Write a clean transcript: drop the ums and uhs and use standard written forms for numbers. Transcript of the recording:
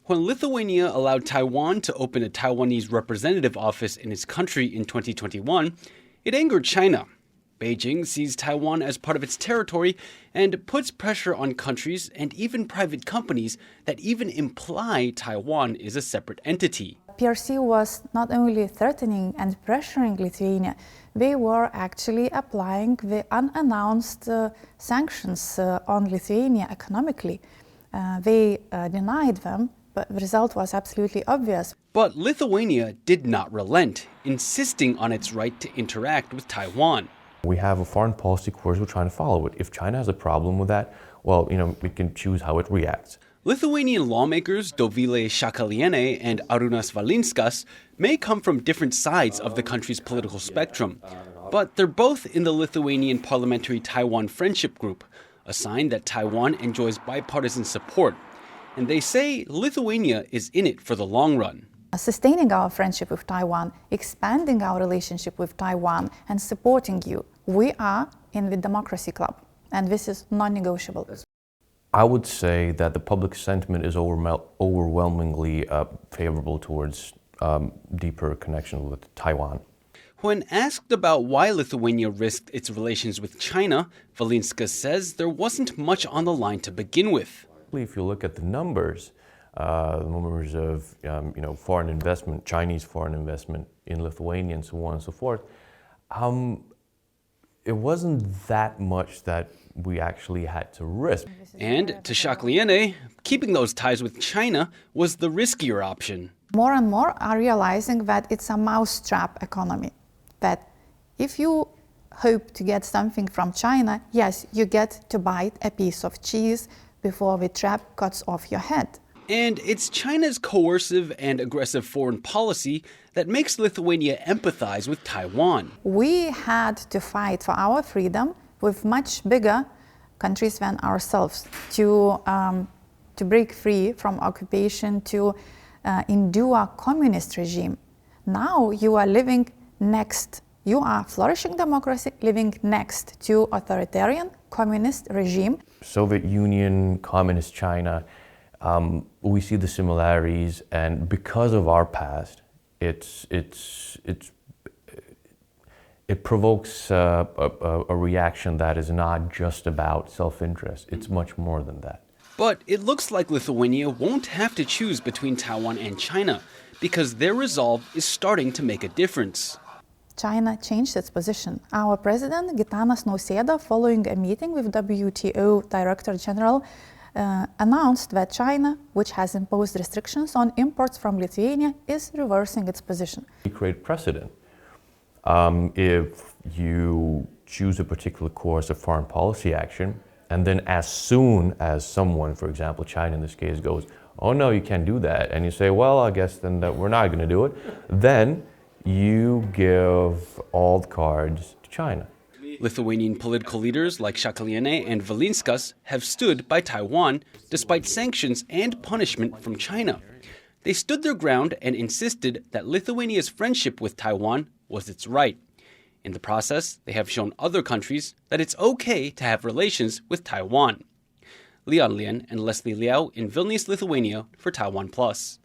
When Lithuania allowed Taiwan to open a Taiwanese representative office in its country in 2021, it angered China. Beijing sees Taiwan as part of its territory and puts pressure on countries and even private companies that even imply Taiwan is a separate entity. PRC was not only threatening and pressuring Lithuania, they were actually applying the unannounced sanctions on Lithuania economically. They denied them, but the result was absolutely obvious. But Lithuania did not relent, insisting on its right to interact with Taiwan. We have a foreign policy course, we're trying to follow it. If China has a problem with that, well, we can choose how it reacts. Lithuanian lawmakers Dovile Šakalienė and Arūnas Valinskas may come from different sides of the country's political spectrum, but they're both in the Lithuanian Parliamentary Taiwan Friendship Group, a sign that Taiwan enjoys bipartisan support. And they say Lithuania is in it for the long run. Sustaining our friendship with Taiwan, expanding our relationship with Taiwan, and supporting you. We are in the democracy club, and this is non-negotiable. I would say that the public sentiment is overwhelmingly favorable towards deeper connection with Taiwan. When asked about why Lithuania risked its relations with China, Valinskas says there wasn't much on the line to begin with. If you look at the numbers of foreign investment, Chinese foreign investment in Lithuania and so on and so forth, it wasn't that much that we actually had to risk. And to Šakalienė, keeping those ties with China was the riskier option. More and more are realizing that it's a mousetrap economy, that if you hope to get something from China, yes, you get to bite a piece of cheese before the trap cuts off your head. And it's China's coercive and aggressive foreign policy that makes Lithuania empathize with Taiwan. We had to fight for our freedom with much bigger countries than ourselves to break free from occupation, to endure a communist regime. Now you are living next. You are flourishing democracy living next to authoritarian communist regime. Soviet Union, Communist China, we see the similarities, and because of our past, it provokes a reaction that is not just about self-interest. It's much more than that. But it looks like Lithuania won't have to choose between Taiwan and China, because their resolve is starting to make a difference. China changed its position. Our president, Gitanas Nausėda, following a meeting with WTO Director General, announced that China, which has imposed restrictions on imports from Lithuania, is reversing its position. We create precedent. If you choose a particular course of foreign policy action, and then as soon as someone, for example, China in this case, goes, oh no, you can't do that, and you say, well, I guess then that we're not going to do it, then you give all the cards to China. Lithuanian political leaders like Šakalienė and Valinskas have stood by Taiwan despite sanctions and punishment from China. They stood their ground and insisted that Lithuania's friendship with Taiwan was its right. In the process, they have shown other countries that it's okay to have relations with Taiwan. Lien and Leslie Liao in Vilnius, Lithuania for TaiwanPlus.